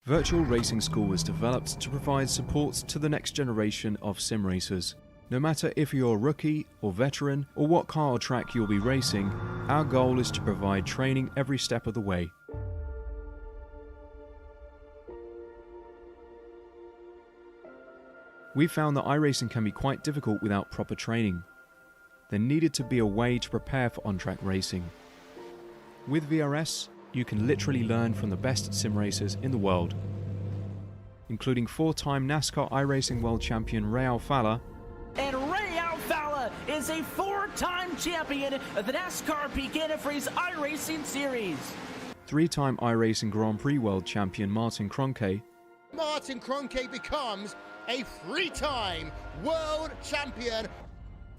Virtual Racing School was developed to provide support to the next generation of sim racers. No matter if you're a rookie or veteran or what car or track you'll be racing, our goal is to provide training every step of the way. We found that iRacing can be quite difficult without proper training. There needed to be a way to prepare for on-track racing. With VRS, you can literally learn from the best sim racers in the world, including 4-time NASCAR iRacing World Champion Ray Alfalla. And Ray Alfalla is a 4-time champion of the NASCAR Peak-Antifreeze iRacing Series. 3-time iRacing Grand Prix World Champion Martin Kroenke. Martin Kroenke becomes a 3-time world champion.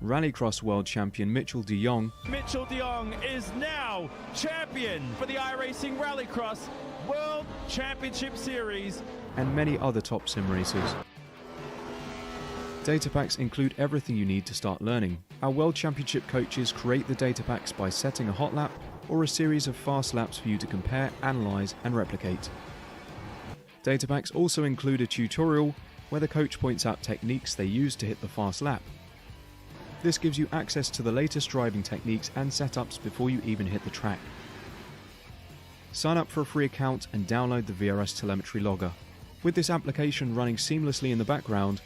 Rallycross World Champion Mitchell de Jong. Mitchell de Jong is now champion for the iRacing Rallycross World Championship Series. And many other top sim racers. Data packs include everything you need to start learning. Our World Championship coaches create the data packs by setting a hot lap or a series of fast laps for you to compare, analyze, and replicate. Data packs also include a tutorial where the coach points out techniques they use to hit the fast lap. This gives you access to the latest driving techniques and setups before you even hit the track. Sign up for a free account and download the VRS telemetry logger. With this application running seamlessly in the background,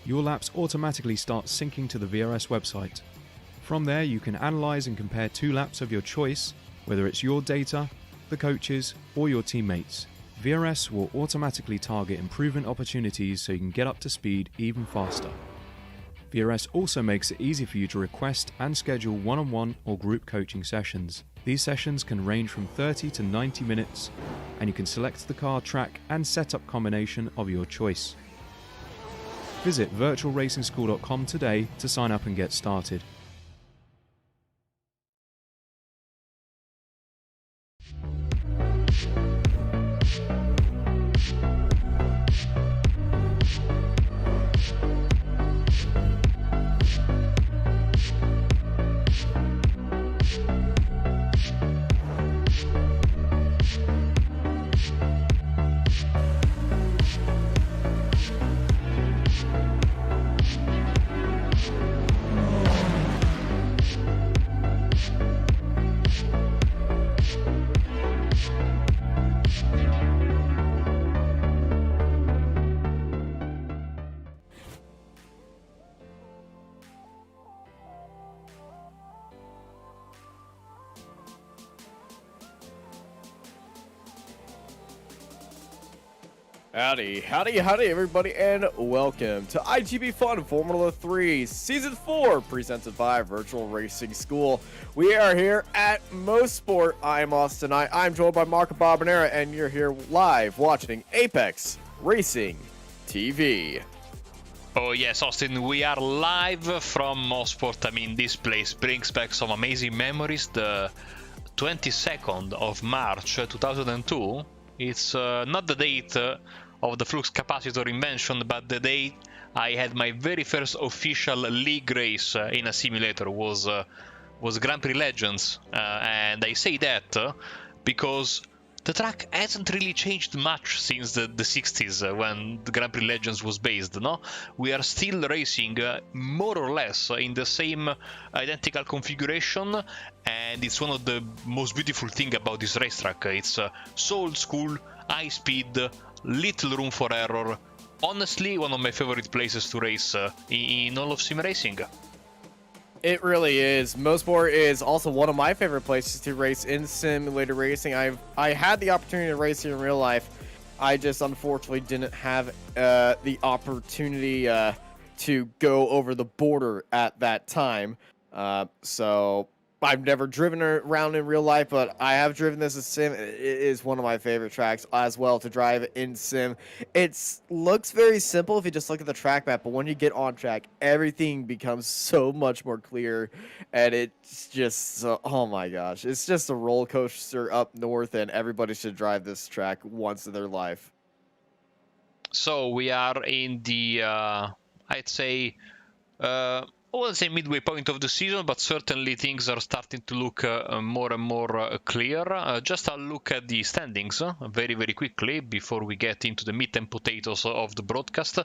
your laps automatically start syncing to the VRS website. From there, you can analyze and compare 2 laps of your choice, whether it's your data, the coaches, or your teammates. VRS will automatically target improvement opportunities so you can get up to speed even faster. VRS also makes it easy for you to request and schedule one-on-one or group coaching sessions. These sessions can range from 30 to 90 minutes, and you can select the car, track, and setup combination of your choice. Visit virtualracingschool.com today to sign up and get started. Howdy everybody, and welcome to iGPFun Formula 3 Season 4, presented by Virtual Racing School. We are here at Mosport. I'm Austin. I'm joined by Marco Barbanera, and you're here live watching Apex Racing TV. Oh yes, Austin, we are live from Mosport. I mean, this place brings back some amazing memories. The 22nd of March 2002. It's not the date of the flux capacitor invention, but the day I had my very first official league race in a simulator was Grand Prix Legends, and I say that because the track hasn't really changed much since the 60s when the Grand Prix Legends was based, no? We are still racing more or less in the same identical configuration, and it's one of the most beautiful things about this racetrack. It's so old school, high speed, little room for error. Honestly, one of my favorite places to race in all of sim racing. It really is. Mosport is also one of my favorite places to race in simulator racing. I had the opportunity to race here in real life. I just unfortunately didn't have the opportunity to go over the border at that time. So I've never driven around in real life, but I have driven this in sim. It is one of my favorite tracks as well to drive in sim. It looks very simple if you just look at the track map, but when you get on track, everything becomes so much more clear, and it's just, oh my gosh, it's just a roller coaster up north, and everybody should drive this track once in their life. So we are in the, I'd say, I wouldn't say midway point of the season, but certainly things are starting to look more and more clear. Just a look at the standings very, very quickly before we get into the meat and potatoes of the broadcast.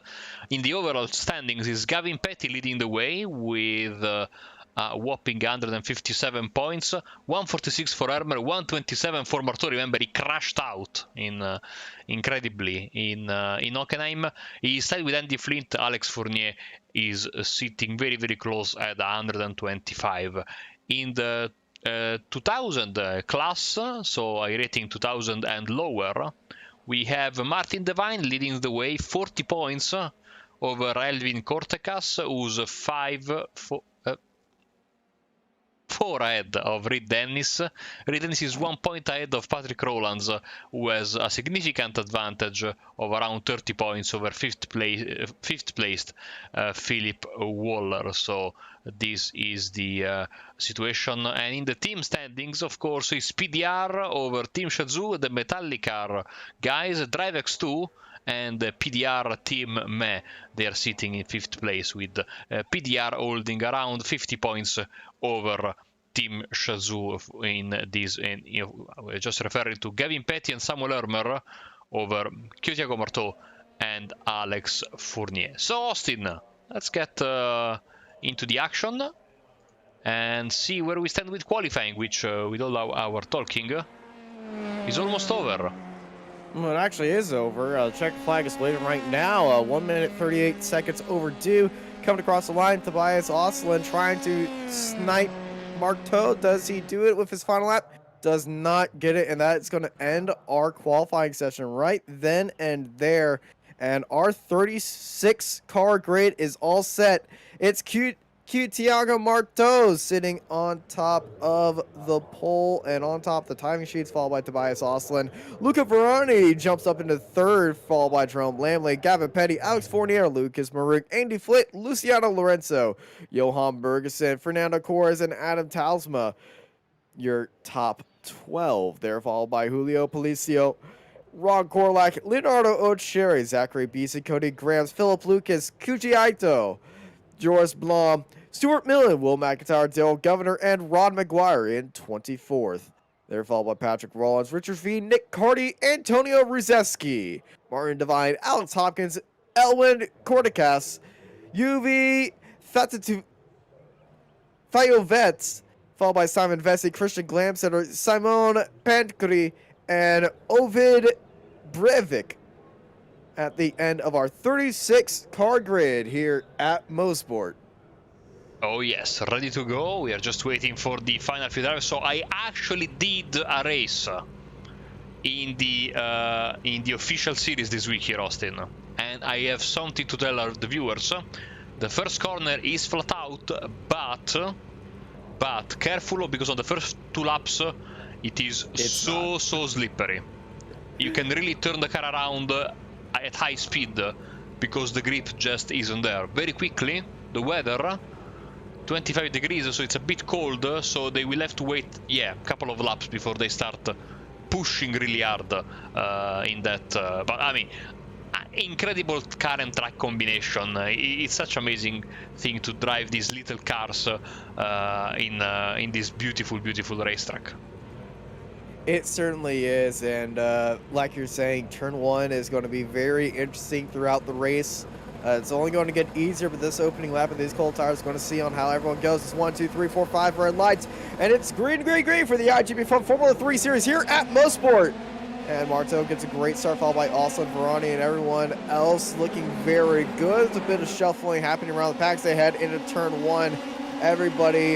In the overall standings is Gavin Petty leading the way with a whopping 157 points, 146 for Hermer, 127 for Marteau. Remember, he crashed out incredibly in Hockenheim. He's tied with Andy Flint. Alex Fournier is sitting very, very close at 125. In the 2000 class, so iRacing 2000 and lower, we have Martin Devine leading the way, 40 points over Elvin Cortecas, who's 4 ahead of Reed Dennis. Reed Dennis is 1 point ahead of Patrick Rowlands, who has a significant advantage of around 30 points over fifth placed Philip Waller. So this is the situation. And in the team standings, of course, is PDR over Team Shazoo, the Metallic Car guys, DriveX2 and PDR Team Meh. They are sitting in 5th place with PDR holding around 50 points over Team Shazoo in this. And we're just referring to Gavin Petty and Samuel Hermer over Thiago Marteau and Alex Fournier. So Austin, let's get into the action and see where we stand with qualifying, which with all our talking is almost over. Well, it actually is over. Check flag is waving right now. 1 minute 38 seconds overdue. Coming across the line, Tobias Oslin trying to snipe Marteau. Does he do it with his final lap? Does not get it, and that's going to end our qualifying session right then and there. And our 36 car grid is all set. It's cute Thiago Marteau sitting on top of the pole and on top of the timing sheets, followed by Tobias Oslin. Luca Verani jumps up into 3rd, followed by Jerome Lamley, Gavin Petty, Alex Fournier, Lucas Maruk, Andy Flitt, Luciano Lorenzo, Johan Bergeson, Fernando Corres, and Adam Talsma. Your top 12 there, followed by Julio Policio, Ron Korlak, Leonardo Ocherry, Zachary Beeson, Cody Grams, Philip Lucas, Kuji Aito, Joris Blom, Stuart Millen, Will McIntyre, Daryl Governor, and Ron McGuire in 24th. They're followed by Patrick Rollins, Richard V, Nick Carty, Antonio Ruzeski, Martin Devine, Alex Hopkins, Elwin Cortecas, UV Fayovets, followed by Simon Vesey, Christian Glamsetter, Simon Pankri, and Ovid Breivik at the end of our 36 car grid here at Mosport. Oh yes, ready to go. We are just waiting for the final few drivers. So I actually did a race in the official series this week here, Austin, and I have something to tell the viewers. The first corner is flat out, but careful, because on the first 2 laps it is so slippery. You can really turn the car around at high speed because the grip just isn't there. Very quickly, the weather 25 degrees, so it's a bit cold, so they will have to wait, a couple of laps before they start pushing really hard in that. But I mean, incredible car and track combination. It's such an amazing thing to drive these little cars in this beautiful, beautiful racetrack. It certainly is, and like you're saying, turn 1 is going to be very interesting throughout the race. It's only going to get easier, but this opening lap of these cold tires is going to see on how everyone goes. It's 1, 2, 3, 4, 5 red lights, and it's green, green, green for the iGPFun Formula 3 Series here at Mosport. And Marteau gets a great start, followed by Austin, Verani, and everyone else looking very good. There's a bit of shuffling happening around the packs. They head into turn 1. Everybody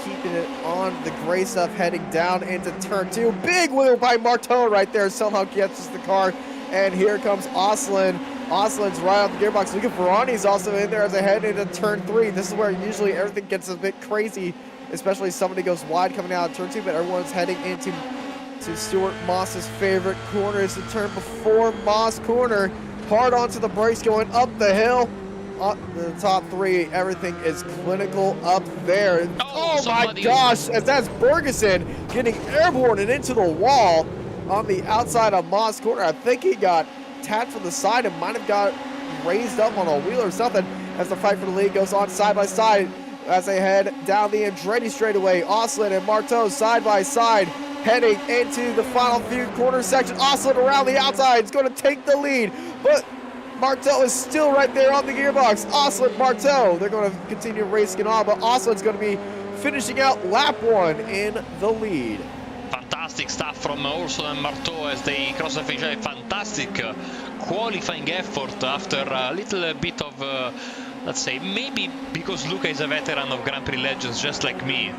keeping it on the gray stuff, heading down into turn 2. Big wheel by Marteau right there. Somehow catches the car. And here comes Oslin. Oslin's right off the gearbox. Luca Verani's also in there as they head into turn 3. This is where usually everything gets a bit crazy, especially if somebody goes wide coming out of turn 2. But everyone's heading into Stuart Moss's favorite corner. Is the turn before Moss corner. Hard onto the brakes going up the hill. The top 3, everything is clinical up there. Oh my gosh, as that's Bergeson getting airborne and into the wall on the outside of Moss corner. I think he got tapped from the side and might have got raised up on a wheel or something as the fight for the lead goes on side by side. as they head down the Andretti straightaway. Oslin and Marteau side by side, heading into the final few corner section. Oslin around the outside is going to take the lead, but Marteau is still right there on the gearbox. Oslin, Marteau, they're going to continue racing on, but Oslin's going to be finishing out lap 1 in the lead. Fantastic stuff from Olson and Marteau as they cross the finish. A fantastic qualifying effort after a little bit of, let's say, maybe because Luca is a veteran of Grand Prix Legends just like me,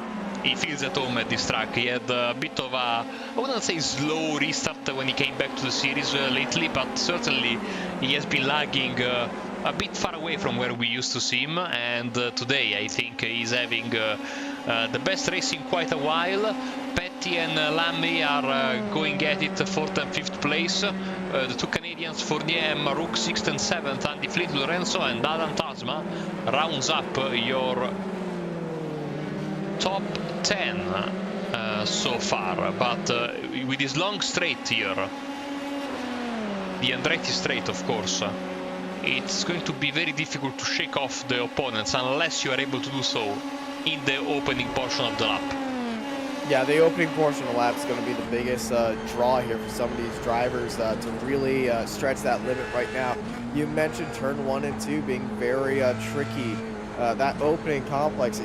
he feels at home at this track. He had a bit of a, I wouldn't say slow restart when he came back to the series lately, but certainly he has been lagging a bit far away from where we used to see him, and today I think he's having the best race in quite a while. Petty and Lamy are going at it 4th and 5th place. The two Canadians, Fournier and Marouk, 6th and 7th. Andy Fleet, Lorenzo and Adam Tasma rounds up your top 10 so far. But with this long straight here, the Andretti straight of course, it's going to be very difficult to shake off the opponents unless you are able to do so in the opening portion of the lap. Yeah, the opening portion of the lap is going to be the biggest draw here for some of these drivers to really stretch that limit right now. You mentioned turn 1 and 2 being very tricky. That opening complex,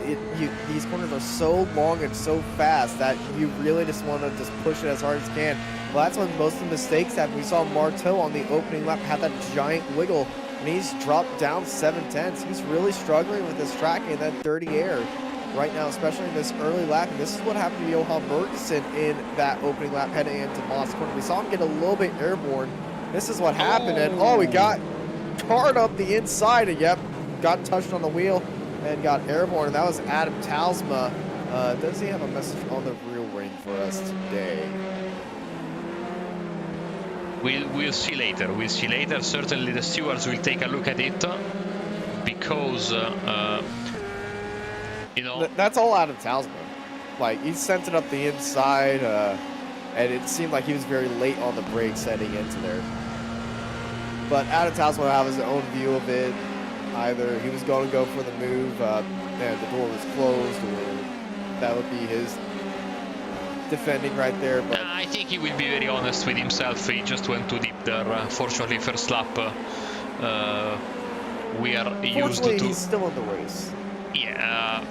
these corners are so long and so fast that you really just want to just push it as hard as you can. Well, that's when most of the mistakes happen. We saw Marteau on the opening lap have that giant wiggle, and he's dropped down 7/10. He's really struggling with his tracking and that dirty air right now, especially in this early lap. And this is what happened to Johan Bergson in that opening lap heading into Moss Corner. We saw him get a little bit airborne. This is what happened, and we got tarred up the inside, and yep, got touched on the wheel and got airborne. And that was Adam Talsma. Does he have a message on the real ring for us today? We'll see later. We'll see later. Certainly the stewards will take a look at it because you know, that's all Adam Talsma. Like, he sent it up the inside, and it seemed like he was very late on the brakes heading into there. But Adam Talsma will have his own view of it. Either he was going to go for the move and the door was closed, or that would be his defending right there. But I think he will be very honest with himself. He just went too deep there. Fortunately, first lap we are used to. He's still in the race. Yeah.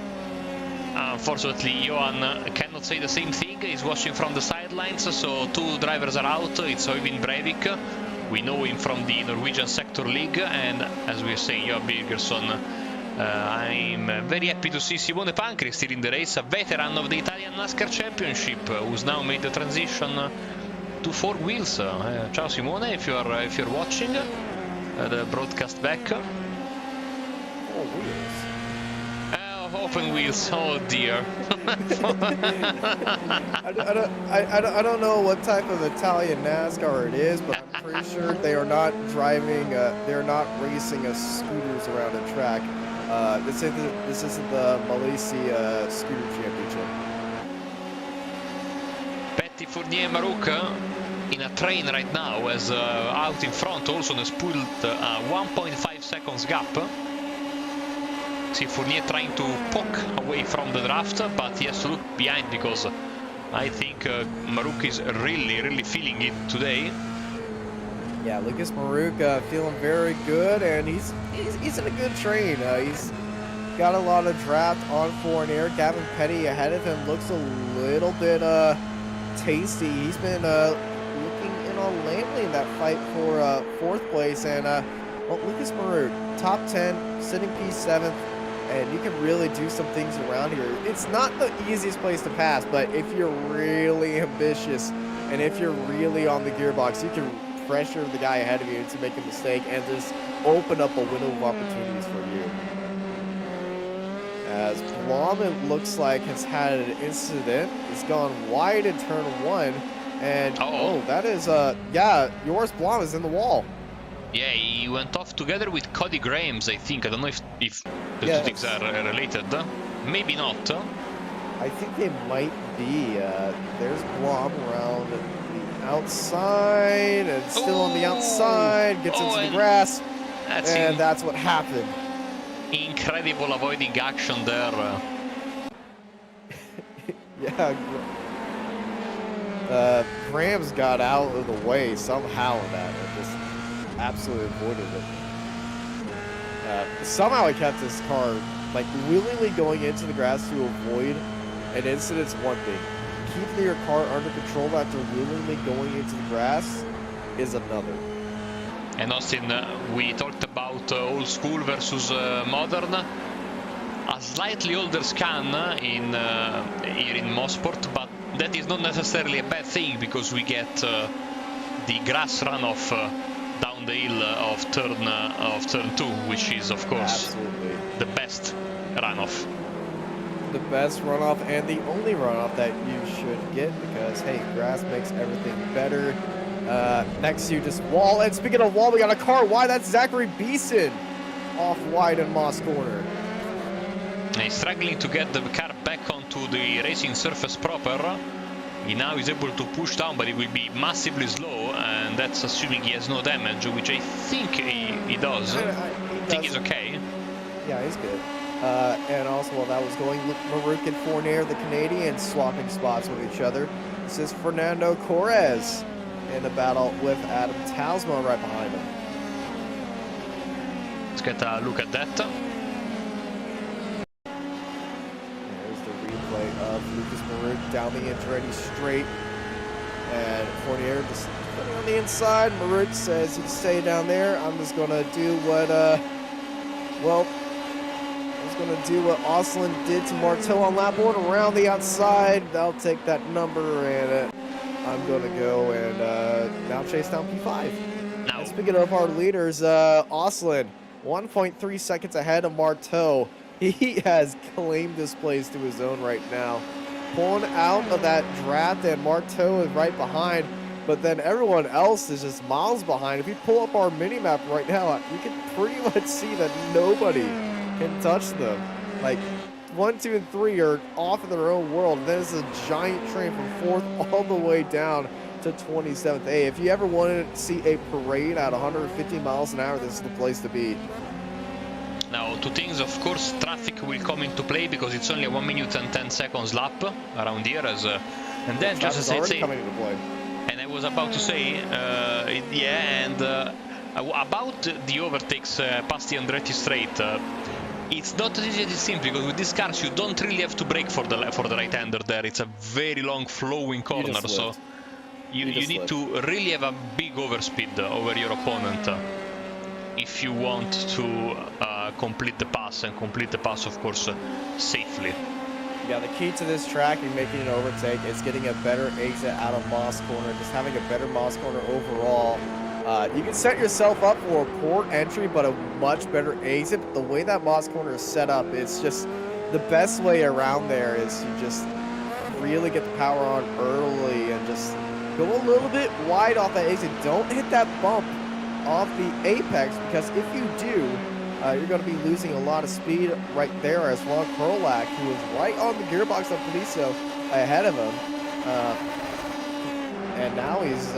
Unfortunately, Johan cannot say the same thing. He's watching from the sidelines, so two drivers are out. It's Øyvind Breivik. We know him from the Norwegian Sector League, and as we were saying, Johan Birgersson. I'm very happy to see Simone Pancri still in the race, a veteran of the Italian NASCAR Championship, who's now made the transition to 4 wheels. Ciao Simone, if you're watching the broadcast back. 4 wheels. Open wheels, oh dear. I don't know what type of Italian NASCAR it is, but I'm pretty sure they are not driving, they're not racing scooters around a track. This isn't the Malaysia Scooter Championship. Petty, Fournier, Marouk in a train right now, as out in front also has pulled a 1.5 seconds gap. See Fournier trying to poke away from the draft, but he has to look behind because I think Marouk is really feeling it today. Yeah, Lucas Marouk feeling very good, and he's in a good train. He's got a lot of draft on Fournier. Gavin Petty ahead of him looks a little bit tasty. He's been looking in on Lamley in that fight for 4th place, and well, Lucas Marouk, top 10, sitting P7th. And you can really do some things around here. It's not the easiest place to pass, but if you're really ambitious and if you're really on the gearbox, you can pressure the guy ahead of you to make a mistake and just open up a window of opportunities for you. As Blom, it looks like, has had an incident. It's gone wide in turn 1. And, oh, that is, yeah, Joris Blom is in the wall. Yeah, he went off together with Cody Graham's, I think. I don't know if the two things are related. Maybe not. I think they might be. There's Blom around the outside, and still on the outside, gets into the grass, and that's what happened. incredible avoiding action there. Yeah. Rams got out of the way somehow in that and just absolutely avoided it. Somehow he kept his car like willingly going into the grass to avoid an incident's one thing. Keeping your car under control after willingly going into the grass is another. And Austin, we talked about old school versus modern. A slightly older scan here in Mosport, but that is not necessarily a bad thing because we get the grass runoff down the hill of turn 2, which is of course Absolutely the best runoff. the best runoff and the only runoff that you should get because hey, grass makes everything better. Next to just wall, and speaking of wall, we got a car wide. That's Zachary Beeson off wide in Moss corner. He's struggling to get the car back onto the racing surface proper. He now is able to push down, but it will be massively slow, and that's assuming he has no damage, which I think he does. I think he's okay. Yeah, he's good. And also, while that was going, Marouk and Fournier, the Canadians, swapping spots with each other. This is Fernando Correz in a battle with Adam Talsma right behind him. Let's get a look at that. There's the replay of Lucas Marouk down the Andretti straight. And Fournier just putting on the inside. Marouk says, you stay down there. I'm just going to do what, going to do what Oslin did to Marteau on lap 1 around the outside. I'll take that number and I'm going to go and now chase down P5. Now, and speaking of our leaders, Oslin 1.3 seconds ahead of Marteau. He has claimed this place to his own right now. Pulling out of that draft, and Marteau is right behind, but then everyone else is just miles behind. If you pull up our mini-map right now, you can pretty much see that nobody can touch them. Like 1, 2, and 3 are off in their own world. And then it's a giant train from 4th all the way down to 27th. Hey, if you ever wanted to see a parade at 150 miles an hour, this is the place to be. Now, two things, of course, traffic will come into play because it's only a 1 minute and 10 seconds lap around here. And then just as I say, coming into play. And I was about to say, about the overtakes past the Andretti straight. It's not as easy as it seems because with these cars you don't really have to brake for the right-hander there. It's a very long flowing corner, so you need to really have a big overspeed over your opponent if you want to complete the pass, and complete the pass, of course, safely. Yeah, the key to this track and making an overtake is getting a better exit out of Moss corner, just having a better Moss corner overall. You can set yourself up for a poor entry, but a much better exit. But the way that Moss corner is set up, it's just the best way around there is you just really get the power on early and just go a little bit wide off that exit. Don't hit that bump off the apex, because if you do, you're going to be losing a lot of speed right there, as Ron Krolak, who was right on the gearbox of Paniso ahead of him. And now he's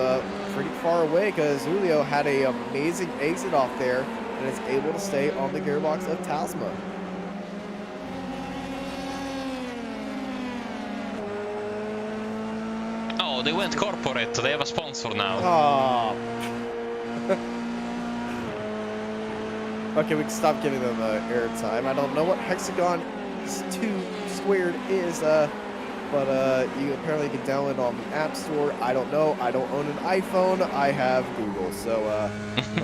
pretty far away because Julio had an amazing exit off there and is able to stay on the gearbox of Talsma. Oh, they went corporate. They have a sponsor now. Oh. Okay, we can stop giving them airtime. I don't know what Hexagon 2 squared is, but you apparently can download on the App Store. I don't know. I don't own an iPhone. I have Google. So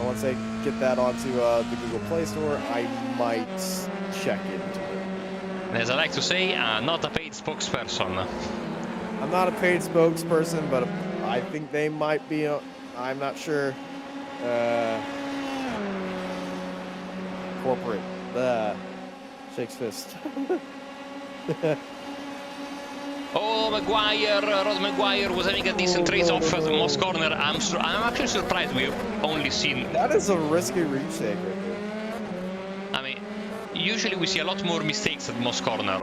once I get that onto the Google Play Store, I might check into it. As I like to say, not a paid spokesperson. I'm not a paid spokesperson, but I think they might be. I'm not sure. Corporate. Shakes fist. Oh, Rod Maguire was having a decent race off the Moss corner. I'm actually surprised we've only seen... That is a risky retake right there. I mean, usually we see a lot more mistakes at Moss corner.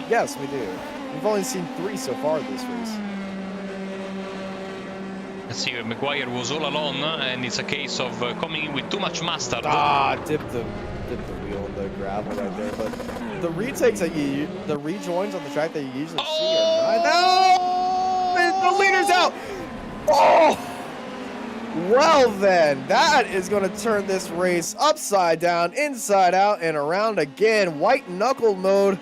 Yes, we do. We've only seen 3 so far this race. Let's see, Maguire was all alone, and it's a case of coming in with too much mustard. Ah, dipped him. dip the wheel in the gravel right there. But the retakes that the rejoins on the track that you usually see are not. No! The leader's out! Oh! Well then, that is going to turn this race upside down, inside out, and around again. White knuckle mode.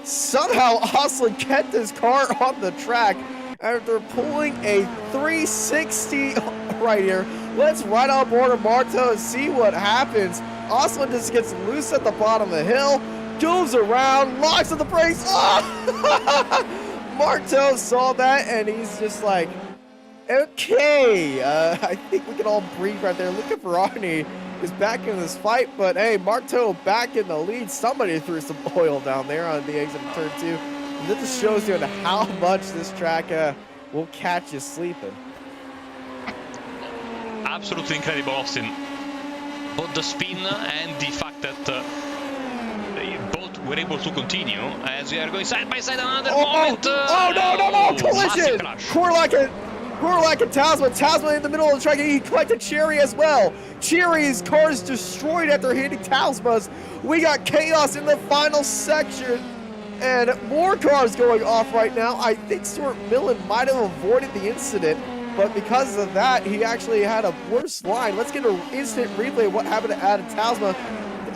Somehow Oslin kept his car on the track after pulling a 360 right here. Let's ride on board of Marto and see what happens. Oslin just gets loose at the bottom of the hill, goes around, locks on the brakes. Oh! Marto saw that and he's just like, okay, I think we can all breathe right there. Look at Ferrari is back in this fight, but hey, Marto back in the lead. Somebody threw some oil down there on the exit of turn 2. And this just shows you how much this track will catch you sleeping. Absolutely incredible, Austin. Both the spin and the fact that both were able to continue as we are going side by side. Another moment. No! Collision! Korlak and Tasman. Tasman in the middle of the track. He collected Cherry as well. Cherry's car is destroyed after hitting Tasma's. We got chaos in the final section. And more cars going off right now. I think Stuart Millen might have avoided the incident, but because of that, he actually had a worse line. Let's get an instant replay of what happened to Adam Tasma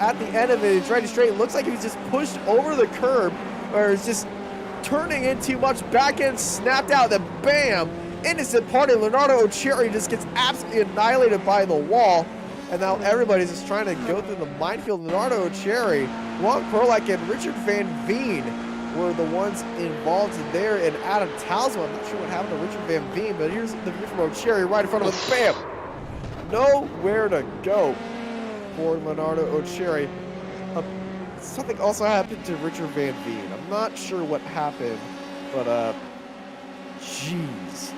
at the end of it. He's ready straight. It looks like he was just pushed over the curb, or is just turning in too much. Back end snapped out. Then bam! Innocent party. Leonardo Cherry just gets absolutely annihilated by the wall. And now everybody's just trying to go through the minefield. Leonardo Cherry, Juan Korlak, and Richard Van Veen were the ones involved there. And Adam Talsma, I'm not sure what happened to Richard Van Veen, but here's the view from O'Cherry right in front of him. Bam! Nowhere to go for Leonardo O'Cherry. Something also happened to Richard Van Veen. I'm not sure what happened, but jeez.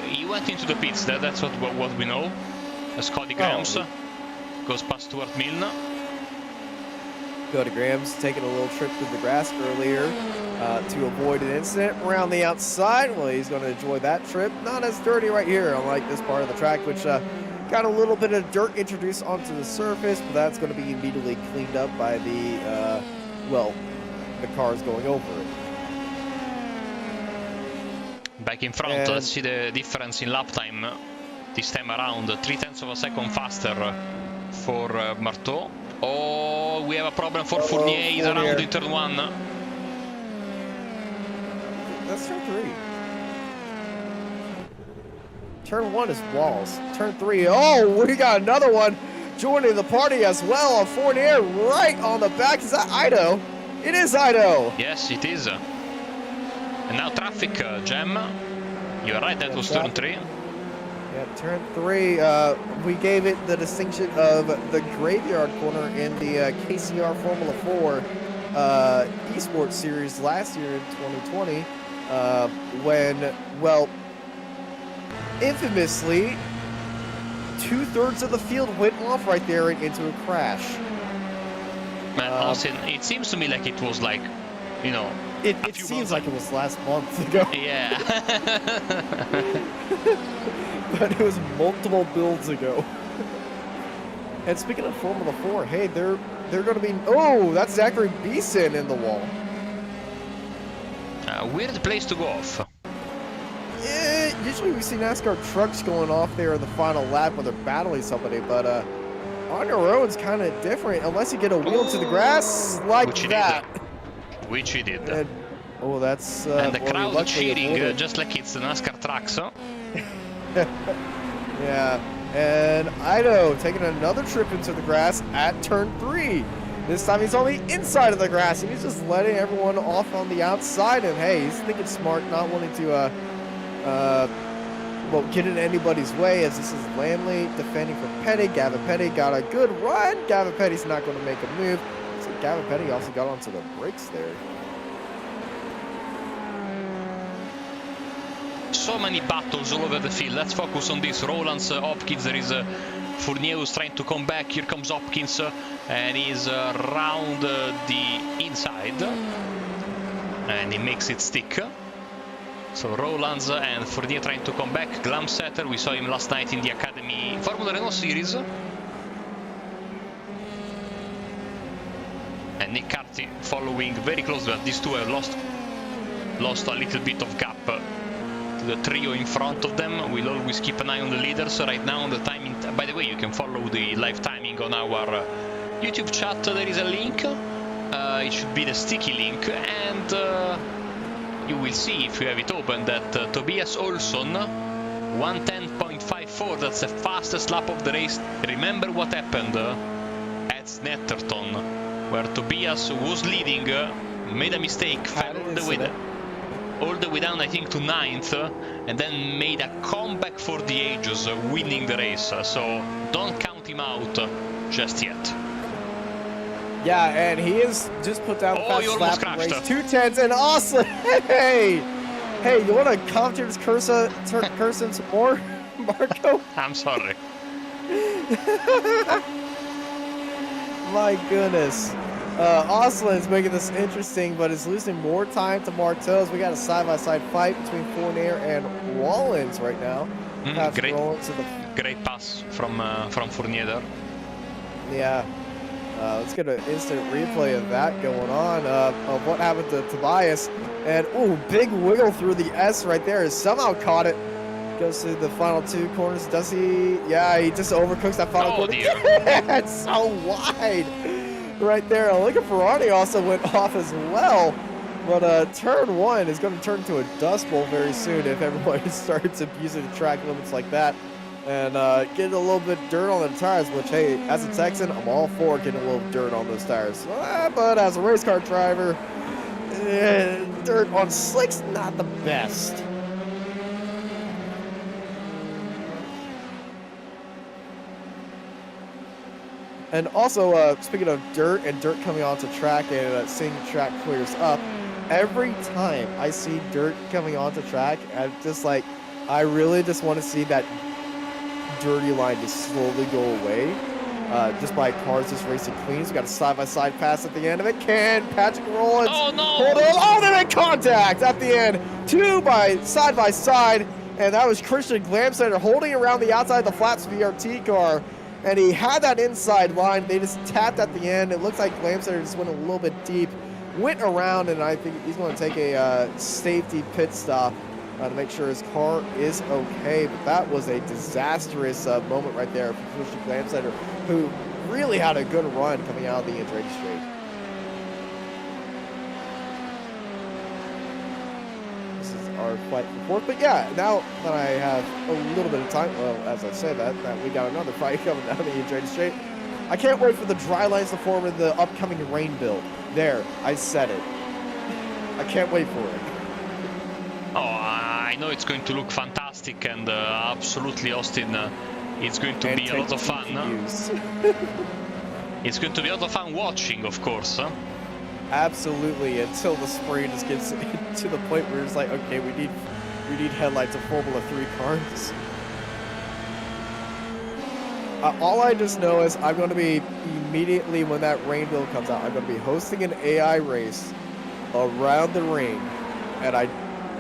He went into the pits. That's what we know. Scotty Grams goes past Stuart Milne. Cody Graham's taking a little trip through the grass earlier to avoid an incident around the outside. Well, he's going to enjoy that trip. Not as dirty right here, unlike this part of the track, which got a little bit of dirt introduced onto the surface, but that's going to be immediately cleaned up by the, the cars going over it. Back in front, let's see the difference in lap time. This time around, 0.3 of a second faster for Marteau. Oh, we have a problem for Fournier. He's around in turn 1. That's turn 3. Turn 1 is walls. Turn 3, oh, we got another one joining the party as well. On Fournier right on the back. Is that Ido? It is Ido. Yes, it is. And now traffic jam. You're right, that was turn 3. Yeah, turn 3, we gave it the distinction of the graveyard corner in the KCR Formula 4 Esports series last year in 2020, when, well, infamously, 2/3 of the field went off right there into a crash. Man, Austin, it seems to me like it was like, you know, it seems like it was last month ago. Yeah. But it was multiple builds ago. And speaking of Formula 4, hey, they're going to be... Oh, that's Zachary Beeson in the wall. Weird place to go off. Yeah, usually we see NASCAR trucks going off there in the final lap when they're battling somebody, but on your own it's kind of different unless you get a wheel to the grass like that. Which he did. And, oh, that's... and the crowd cheering just like it's the NASCAR tracks, huh? Yeah, and Ido taking another trip into the grass at turn 3. This time he's on the inside of the grass, and he's just letting everyone off on the outside. And hey, he's thinking smart, not wanting to get in anybody's way, as this is Lamley defending for Petty. Gavin Petty got a good run. Gavin Petty's not going to make a move. So Gavin Petty also got onto the brakes there. So many battles all over the field. Let's focus on this. Roland's Hopkins. There is Fournier who's trying to come back. Here comes Hopkins, and he's around the inside, and he makes it stick. So Roland's and Fournier trying to come back. Glamsetter, we saw him last night in the Academy Formula Renault series. and Nick Carty following very closely, but these two have lost a little bit of gap to the trio in front of them. We'll always keep an eye on the leaders right now on the timing. By the way, you can follow the live timing on our YouTube chat. There is a link. It should be the sticky link, and you will see, if you have it open, that Tobias Olsson 110.54, that's the fastest lap of the race. Remember what happened at Snetterton, where Tobias was leading, made a mistake, fell all the way down, I think, to 9th, and then made a comeback for the ages, winning the race. So don't count him out just yet. Yeah, and he has just put down the fastest lap of the race. 2:10s, and awesome. Hey, you want to confidence curse him some more, Marco? I'm sorry. My goodness. Oslin's making this interesting, but is losing more time to Marteau. We got a side-by-side fight between Fournier and Wallens right now. Great pass from Fournier there. Yeah. Let's get an instant replay of that going on, of what happened to Tobias. And, ooh, big wiggle through the S right there. Has somehow caught it. Goes to the final 2 corners. Does he? Yeah, he just overcooks that final corner. Yeah, it's so wide right there. Look at Ferrari also went off as well. But turn 1 is going to turn into a dust bowl very soon if everyone starts abusing the track limits like that. And getting a little bit dirt on the tires, which, hey, as a Texan, I'm all for getting a little dirt on those tires. But as a race car driver, dirt on slick's not the best. And also, speaking of dirt and dirt coming onto track and seeing the track clears up, every time I see dirt coming onto track, I'm just like, I really just want to see that dirty line just slowly go away, just by cars just racing clean. So we got a side-by-side pass at the end of it. Patrick Rowlands hold on. Oh, they made contact at the end. 2 side-by-side, and that was Christian Glamstetter holding around the outside of the Flaps VRT car, and he had that inside line. They just tapped at the end. It looks like Glamstetter just went a little bit deep, went around, and I think he's going to take a safety pit stop to make sure his car is okay. But that was a disastrous moment right there for Christian Glamstetter, who really had a good run coming out of the Andretti straight. This is our fight for fourth. But yeah, now that I have a little bit of time, well, as I say that we got another fight coming down the Andretti straight. I can't wait for the dry lines to form in the upcoming rain build. There, I said it. I can't wait for it. Oh, I know it's going to look fantastic, and absolutely, Austin, it's going to be a lot of fun. It's going to be a lot of fun watching, of course. Absolutely, until the spring just gets to the point where it's like, okay, we need headlights of Formula 3 cars. All I just know is I'm going to be, immediately when that rain build comes out, I'm going to be hosting an AI race around the ring,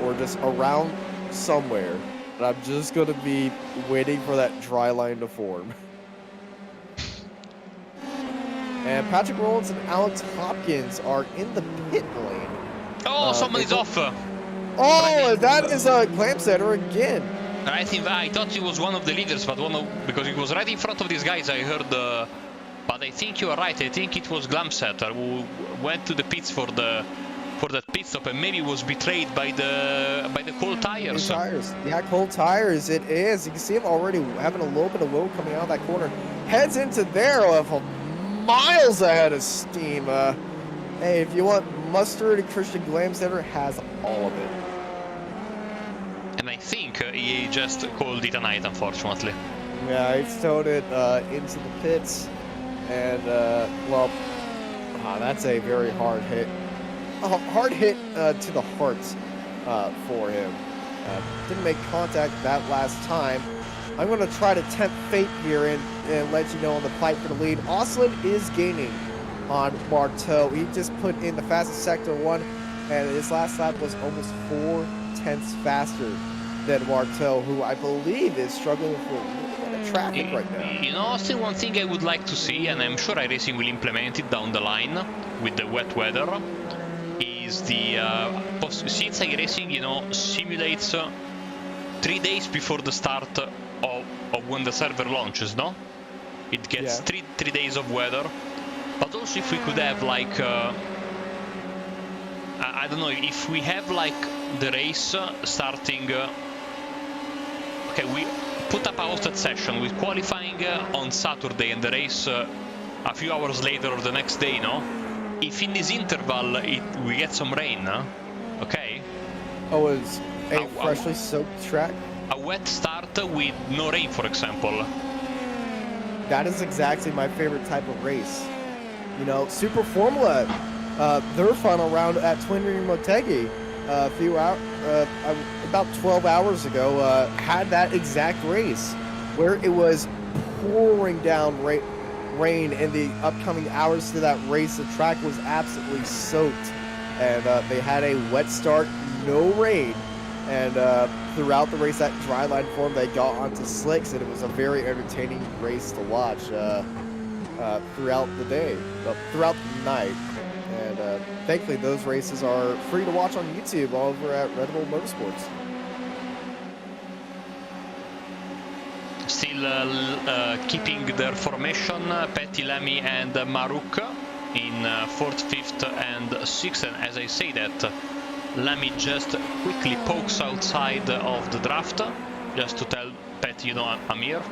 or just around somewhere, and I'm just going to be waiting for that dry line to form. And Patrick Rowlands and Alex Hopkins are in the pit lane. Oh, somebody's off. Oh, that is a Glamstetter again. I thought he was one of the leaders, but because he was right in front of these guys, I heard. But I think you are right. I think it was Glamstetter who went to the pits for that pit stop and maybe was betrayed by the cold tires. Yeah, cold tires. It is. You can see him already having a little bit of load coming out of that corner. Heads into there of miles ahead of steam. Hey, if you want mustard, Christian Glamstetter has all of it. And I think he just called it a night, unfortunately. Yeah, he towed it into the pits, and well, that's a very hard hit. A hard hit to the heart for him. Didn't make contact that last time. I'm going to try to tempt fate here and let you know on the fight for the lead. Oslin is gaining on Marteau. He just put in the fastest sector 1, and his last lap was almost 4/10 faster than Marteau, who I believe is struggling for a little bit of traffic right now. You know, Austin, one thing I would like to see, and I'm sure iRacing will implement it down the line with the wet weather, is the since iRacing, you know, simulates 3 days before the start of when the server launches, no? It gets three days of weather, but also if we could have like I don't know, if we have like the race starting okay, we put up a hosted session with qualifying on Saturday and the race a few hours later or the next day, no? If in this interval we get some rain, okay? Oh, it's a freshly soaked track? A wet start with no rain, for example. That is exactly my favorite type of race. You know, Super Formula, their final round at Twin Ring Motegi a few hours, about 12 hours ago, had that exact race where it was pouring down rain in the upcoming hours to that race. The track was absolutely soaked, and they had a wet start, no rain, and throughout the race, that dry line form, they got onto slicks, and it was a very entertaining race to watch throughout the day, throughout the night. And thankfully, those races are free to watch on YouTube over at Red Bull Motorsports. Still keeping their formation, Petty, Lemmy and Maruk in 4th, 5th and 6th. And as I say that, Lemmy just quickly pokes outside of the draft, just to tell Petty, you know, I'm here.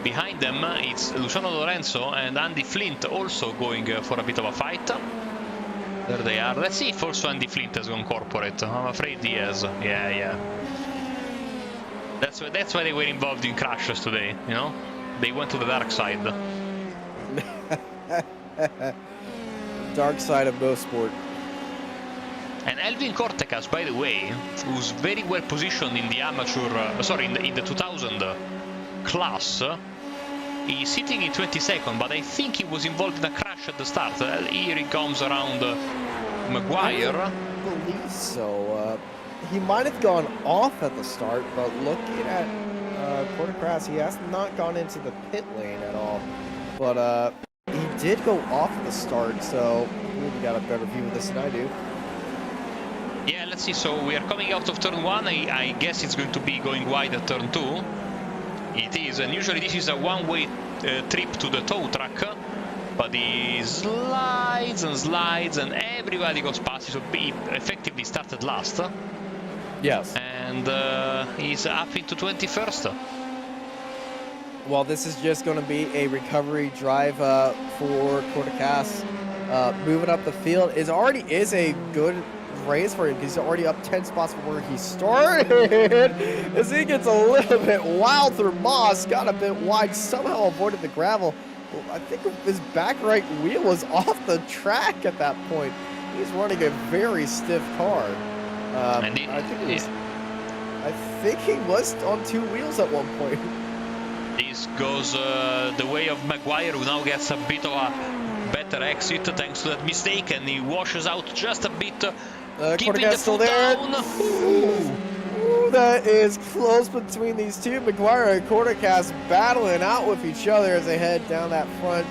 Behind them, it's Luciano Lorenzo and Andy Flint also going for a bit of a fight. There they are. Let's see if also Andy Flint has gone corporate. I'm afraid he has. Yeah. That's why they were involved in crashes today, you know? They went to the dark side. Dark side of Mosport. And Elvin Cortecas, by the way, who's very well positioned in the amateur, in the 2000 class, he's sitting in 22nd, but I think he was involved in a crash at the start. Here he comes around Maguire. I believe so. He might have gone off at the start, but looking at Cortecas, he has not gone into the pit lane at all. But he did go off at the start, so you got a better view of this than I do. Yeah, let's see. So we are coming out of turn 1. I guess it's going to be going wide at turn 2. It is, and usually this is a one-way trip to the tow track, but he slides and everybody goes past, so he effectively started last. Yes. And he's up into 21st. Well, this is just going to be a recovery drive for Cortecas. Moving up the field already is a good race for him, because he's already up 10 spots from where he started. As he gets a little bit wild through Moss, got a bit wide, somehow avoided the gravel. Well, I think his back right wheel was off the track at that point. He's running a very stiff car. I think he was on 2 wheels at one point. This goes the way of Maguire, who now gets a bit of a better exit thanks to that mistake, and he washes out just a bit. Keeping the still foot there. down. Ooh, that is close between these two. Maguire and Cortecas battling out with each other as they head down that front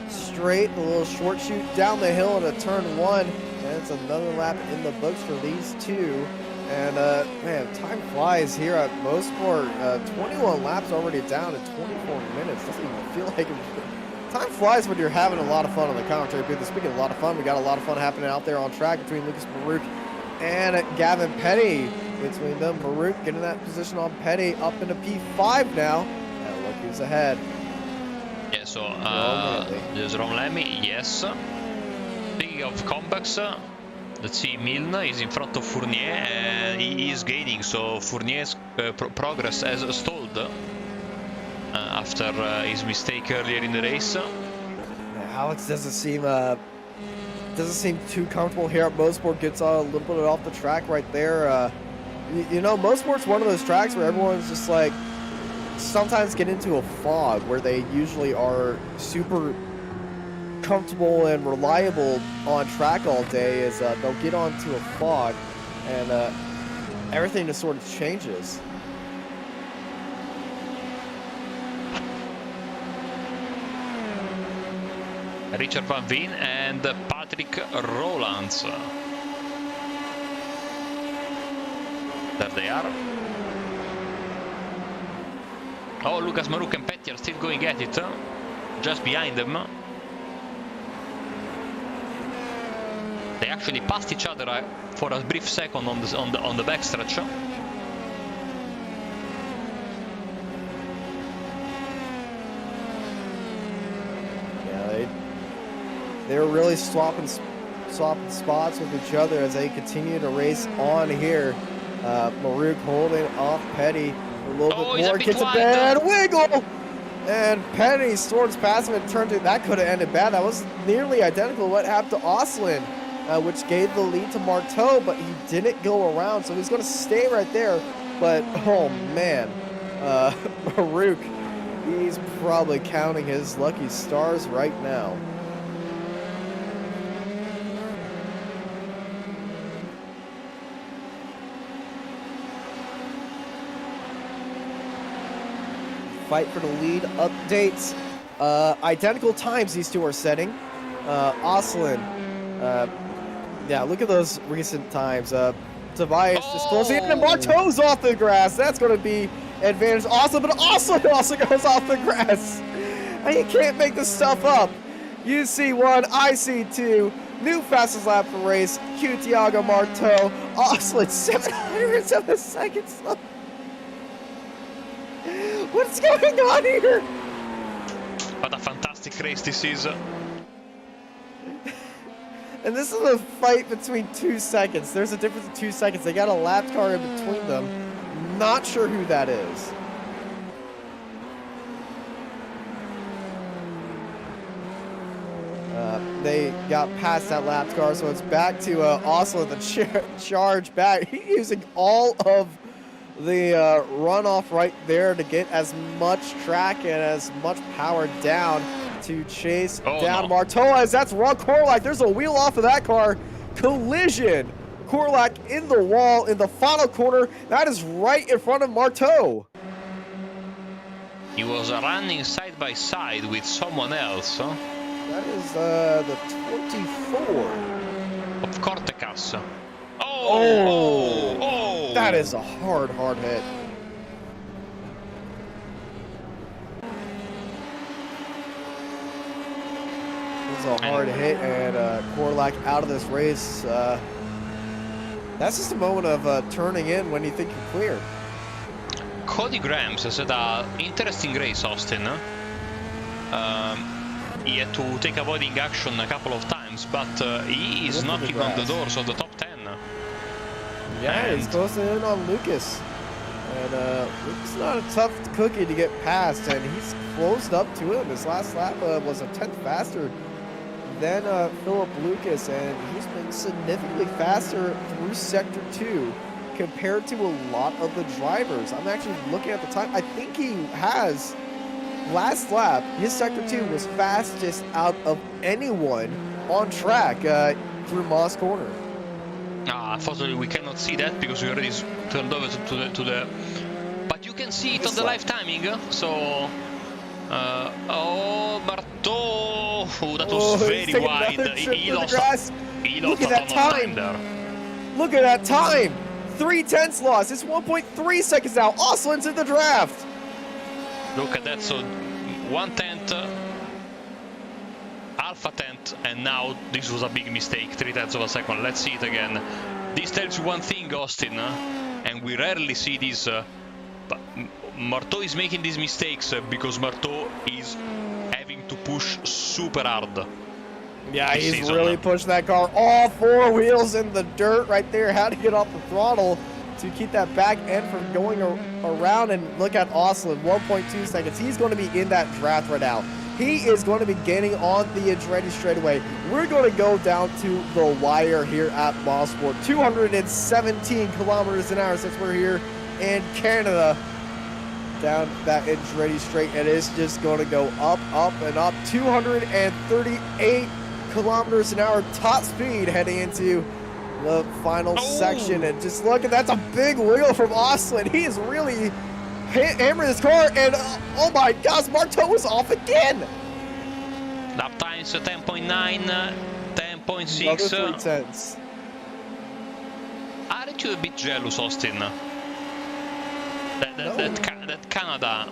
straight, a little short shoot down the hill into turn 1. And it's another lap in the books for these two. And man, time flies here at Mosport. 21 laps already down in 24 minutes. Doesn't even feel like it. Time flies when you're having a lot of fun on the commentary booth. Speaking of a lot of fun, we got a lot of fun happening out there on track between Lucas Maruk and Gavin Petty. Between them, Maruk getting that position on Petty up into P5 now. And look who's ahead. Yeah, so there's Ron Lemmy, yes. Speaking of comebacks, let's see, Milne is in front of Fournier and he is gaining. So Fournier's progress has stalled. After his mistake earlier in the race. Yeah, Alex doesn't seem too comfortable here at Mosport. Gets a little bit off the track right there. You know, Mosport's one of those tracks where everyone's just like sometimes get into a fog, where they usually are super comfortable and reliable on track all day. Is they'll get onto a fog and everything just sort of changes. Richard Van Veen and Patrick Rowlands. There they are. Oh, Lucas Maruk and Petty are still going at it, just behind them. They actually passed each other for a brief second on the backstretch. Yeah, they were really swapping spots with each other as they continue to race on here. Maruk holding off Petty a little bit more, gets a bad wiggle, and Petty storms past him and turns it. That could have ended bad. That was nearly identical to what happened to Oslin, which gave the lead to Marteau, but he didn't go around, so he's going to stay right there. But oh man, Maruk, he's probably counting his lucky stars right now. Fight for the lead updates. Identical times these two are setting. Oslin, yeah, look at those recent times. Tobias just closing in, and Marteau's off the grass. That's going to be advantage Oslin, but Oslin also goes off the grass. And you can't make this stuff up. UC1, IC2, new fastest lap for race. Q Thiago Marteau, Oslin 700 seconds left. What's going on here? What a fantastic race this is. And this is a fight between 2 seconds. There's a difference of 2 seconds. They got a lap car in between them. Not sure who that is. They got past that lap car, so it's back to Oslin, the charge back. He's using all of the runoff right there to get as much track and as much power down to chase down Marteau, as that's Ron Korlak. There's a wheel off of that car. Collision. Korlak in the wall in the final corner. That is right in front of Marteau. He was running side by side with someone else. That is the 24. Of Cortecas. Oh! That is a hard hit. This is a hard hit, and Korlak out of this race. That's just a moment of turning in when you think you're clear. Cody Grams has had an interesting race, Austin. He had to take avoiding action a couple of times, but he is knocking on the doors of the top 10. Yeah, he's closing in on Lucas. And Lucas is not a tough cookie to get past, and he's closed up to him. His last lap was a 10th faster than Philip Lucas, and he's been significantly faster through Sector 2 compared to a lot of the drivers. I'm actually looking at the time. I think he has, last lap, his Sector 2 was fastest out of anyone on track through Moss Corner. Unfortunately, we cannot see that because we already turned over to the. But you can see it on the live timing. So, Marteau, that was very wide. He lost Look at that time. Look at that time. 3/10 loss. It's 1.3 seconds now. Oslin's in the draft. Look at that. So, 1/10. Alpha 10th, and now this was a big mistake, 3/10 of a second. Let's see it again. This tells you one thing, Austin, and we rarely see this, but Marteau is making these mistakes because Marteau is having to push super hard. Yeah, he's really pushed that car. All four wheels in the dirt right there. How to get off the throttle to keep that back end from going around. And look at Oslin, 1.2 seconds. He's going to be in that draft right now. He is going to be getting on the Andretti straightaway. We're going to go down to the wire here at Mosport. 217 kilometers an hour since we're here in Canada. Down that Andretti straight. It is just going to go up, up, and up. 238 kilometers an hour top speed heading into the final section. And just look at that's a big wheel from Oslin. He is really hammering his car, and oh my gosh, Marteau is off again. Lap time Sainz 10.9, 10.6. Another 3/10. Aren't you a bit jealous, Austin? That Canada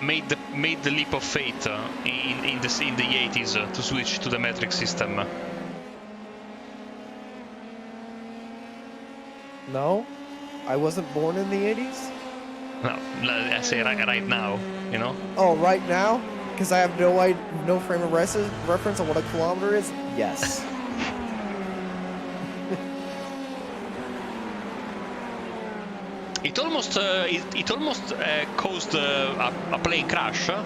made the leap of faith in the 80s to switch to the metric system. No, I wasn't born in the 80s. No, I say right now, you know. Oh, right now? Because I have no frame of reference on what a kilometer is? Yes. It almost caused a plane crash. One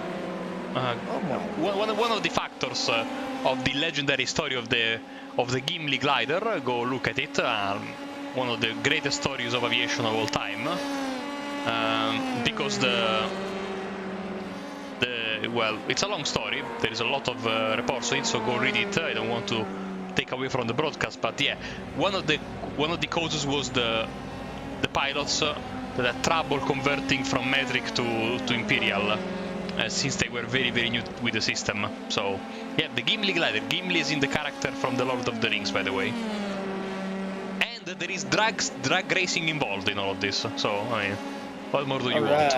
of the factors of the legendary story of the Gimli glider. Go look at it. One of the greatest stories of aviation of all time. Because well, it's a long story. There is a lot of reports on it, so go read it. I don't want to take away from the broadcast, but yeah, one of the causes was the pilots that had trouble converting from metric to imperial, since they were very new with the system. So yeah, the Gimli glider. Gimli is in the character from the Lord of the Rings, by the way. And there is drag racing involved in all of this. So I mean, what more do you want?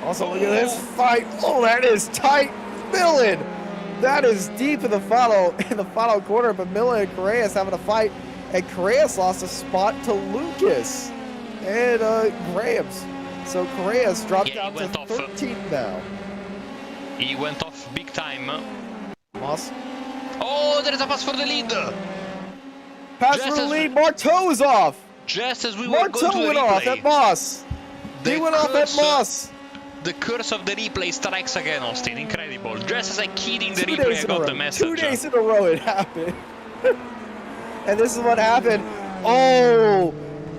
Also, look at this fight. Oh, that is tight. Millen. That is deep in the final corner, but Millen and Correas having a fight, and Correas lost a spot to Lucas and Grams. So Correas dropped down to 13th now. He went off big time. Moss. Oh, there is a pass for the lead. Pass for the lead. Marteau is off. Just as we were going to the replay. Marteau went off at Moss. He went off at Moss. The curse of the replay strikes again, Austin. Incredible. Just as I keyed in the replay, I got the message. 2 days in a row it happened. And this is what happened. Oh,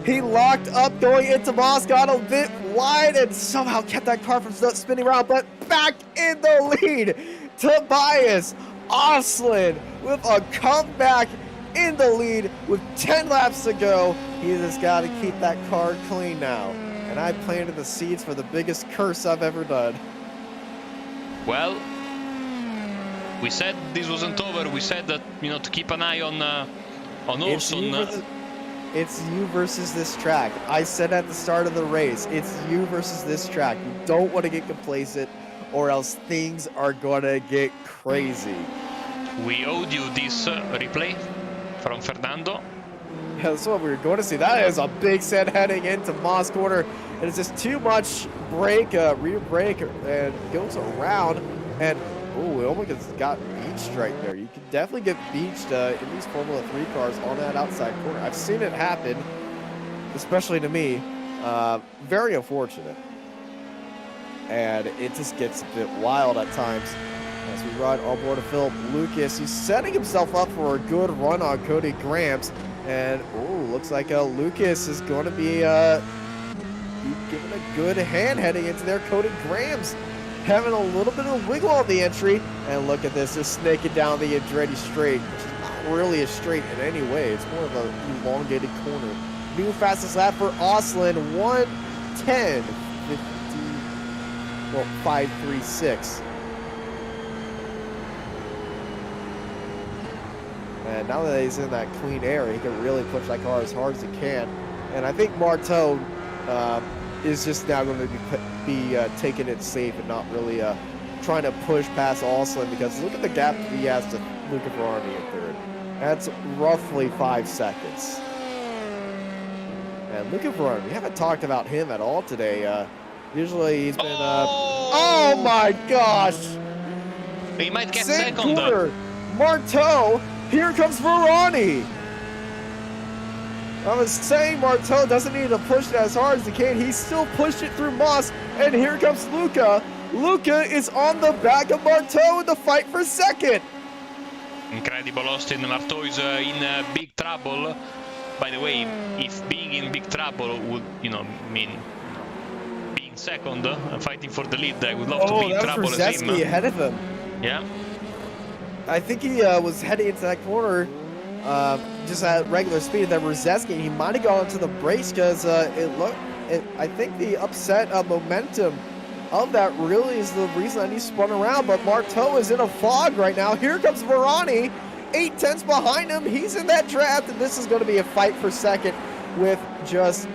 he locked up going into Moss, got a bit wide, and somehow kept that car from spinning around, but back in the lead. Tobias Oslin with a comeback in the lead with 10 laps to go. He just got to keep that car clean now. And I planted the seeds for the biggest curse I've ever done. Well, we said this wasn't over. We said that, you know, to keep an eye on Olson. It's you versus this track. I said at the start of the race, it's you versus this track. You don't want to get complacent, or else things are going to get crazy. We owed you this replay from Fernando. Yeah, that's what we were going to see. That is a big set heading into Moss corner. And it's just too much rear brake, and goes around. And, oh, it almost got beached right there. You can definitely get beached in these Formula 3 cars on that outside corner. I've seen it happen, especially to me. Very unfortunate. And it just gets a bit wild at times. As we ride on board of Philip Lucas, he's setting himself up for a good run on Cody Grams. And, oh, looks like Lucas is going to be giving a good hand heading into there. Cody Grams having a little bit of wiggle on the entry. And look at this, just snaking down the Andretti straight, which is not really a straight in any way. It's more of an elongated corner. New fastest lap for Oslin, 5:36. And now that he's in that clean air, he can really push that car as hard as he can. And I think Marteau is just now going to be taking it safe and not really trying to push past Oslin, because look at the gap that he has to Luca Ferrari in third. That's roughly 5 seconds. And Luca Ferrari, we haven't talked about him at all today. Usually he's been... oh my gosh! He might get second. second. Marteau! Here comes Ferrari! I was saying Marteau doesn't need to push it as hard as he can. He still pushed it through Moss, and here comes Luca. Luca is on the back of Marteau in the fight for second. Incredible, Austin. Marteau is in big trouble. By the way, if being in big trouble would, mean being second and fighting for the lead, I would love to be in trouble as him. Ahead of him. Yeah. I think he was heading into that corner just at regular speed. Then Rzeski, he might have gone into the brakes because I think the upset momentum of that really is the reason that he spun around, but Marteau is in a fog right now. Here comes Varani, 8/10 behind him. He's in that draft, and this is going to be a fight for second with just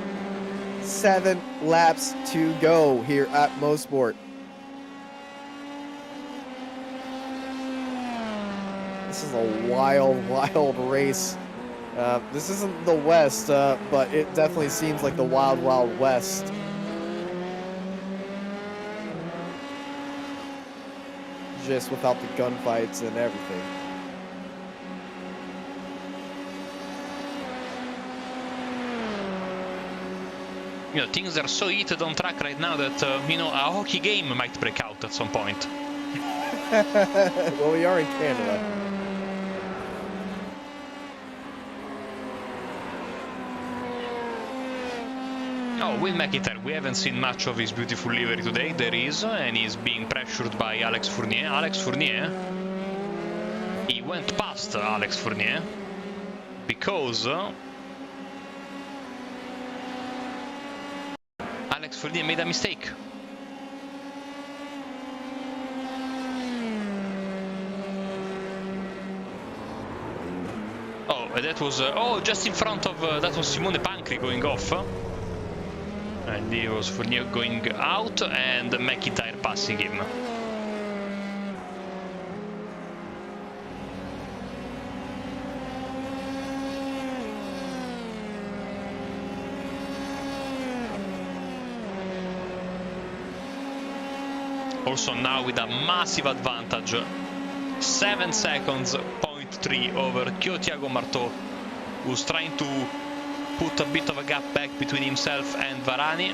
7 laps to go here at Mosport. This is a wild, wild race. This isn't the West, but it definitely seems like the Wild, Wild West. Just without the gunfights and everything. You know, things are so heated on track right now that, you know, a hockey game might break out at some point. Well, we are in Canada. Oh, Will McIntyre, we haven't seen much of his beautiful livery today. There is, and he's being pressured by Alex Fournier. Alex Fournier, he went past Alex Fournier because Alex Fournier made a mistake. Oh, that was, oh, just in front of, that was Simone Pancri going off. And he was Fournier going out and McIntyre passing him. Also now with a massive advantage, 7 seconds, 0.3 over Thiago Marteau, who's trying to put a bit of a gap back between himself and Varani.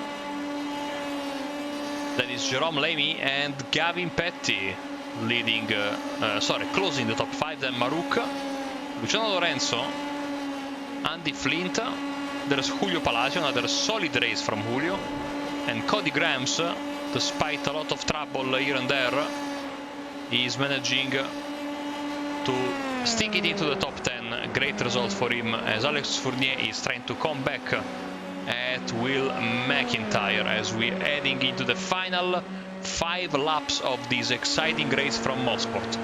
That is Jerome Lamy and Gavin Petty leading, closing the top 5. Then Maruk, Luciano Lorenzo, Andy Flint. There's Julio Palacio, another solid race from Julio, and Cody Grams, despite a lot of trouble here and there, he's managing to stick it into the top 10. Great result for him, as Alex Fournier is trying to come back at Will McIntyre as we're heading into the final 5 laps of this exciting race from Mosport.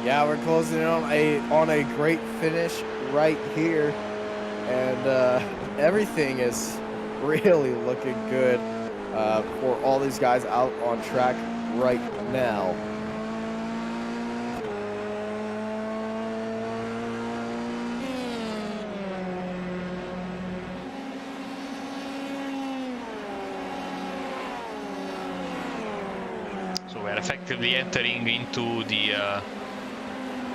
Yeah, we're closing in on a great finish right here, and everything is really looking good for all these guys out on track right now. We're effectively entering into the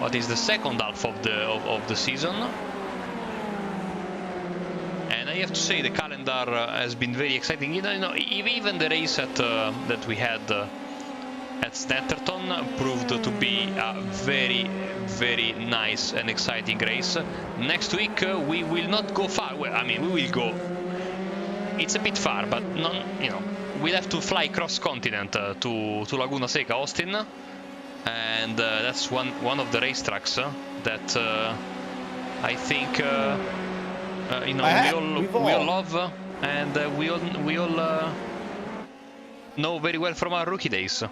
what is the second half of the season, and I have to say the calendar has been very exciting. You know, even the race that we had at Snetterton proved to be a very, very nice and exciting race. Next week we will not go far. Well, I mean, we will go. It's a bit far, but you know. We'll have to fly cross-continent to Laguna Seca, Austin, and that's one of the racetracks that I think you know we all love, and we all know very well from our rookie days.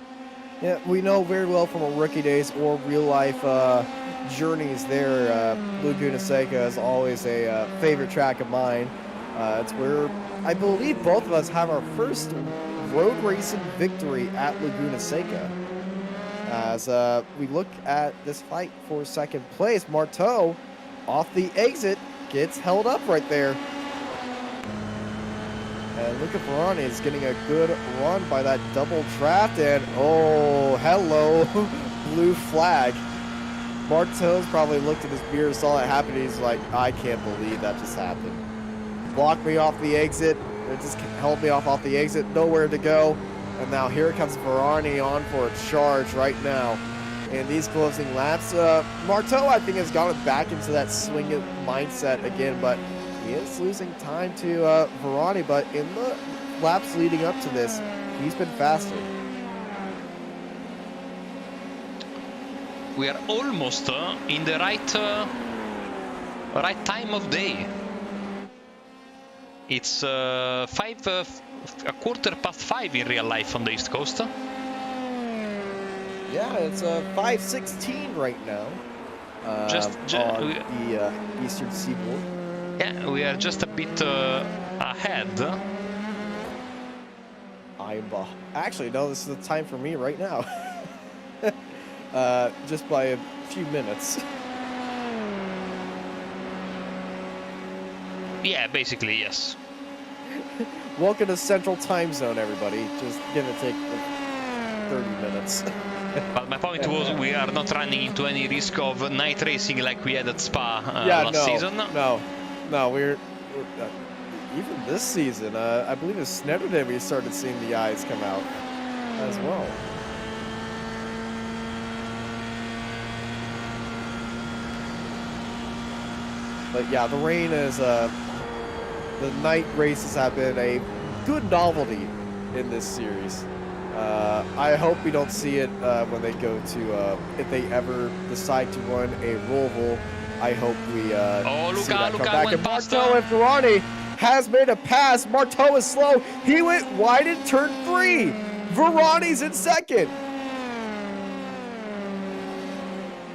Yeah, we know very well from our rookie days or real-life journeys there. Laguna Seca is always a favorite track of mine. It's where I believe both of us have our first road racing victory at Laguna Seca. As we look at this fight for second place, Marteau off the exit gets held up right there. And look at Varani is getting a good run by that double draft, and oh, hello, blue flag. Marteau's probably looked at his beer, saw it happen, and he's like, I can't believe that just happened. Blocked me off the exit. It just held me off the exit. Nowhere to go. And now here comes Varani on for a charge right now. In these closing laps, Marteau, I think, has gotten back into that swinging mindset again, but he is losing time to Varani. But in the laps leading up to this, he's been faster. We are almost in the right time of day. It's a quarter past 5 in real life on the East Coast. Yeah, it's 5:16 right now. On the Eastern Seaboard. Yeah, we are just a bit ahead. Actually, no, this is the time for me right now. Just by a few minutes. Yeah, basically, yes. Welcome to Central Time Zone, everybody. Just gonna take 30 minutes. But my point was, we are not running into any risk of night racing like we had at Spa last season. No, we're even this season. I believe it's Snetterday we started seeing the eyes come out as well. But yeah, the rain is the night races have been a good novelty in this series. I hope we don't see it when they go to, if they ever decide to run a Roval. I hope we see that come back. And Marteau and Ferrari has made a pass. Marteau is slow. He went wide in turn 3. Verani's in second.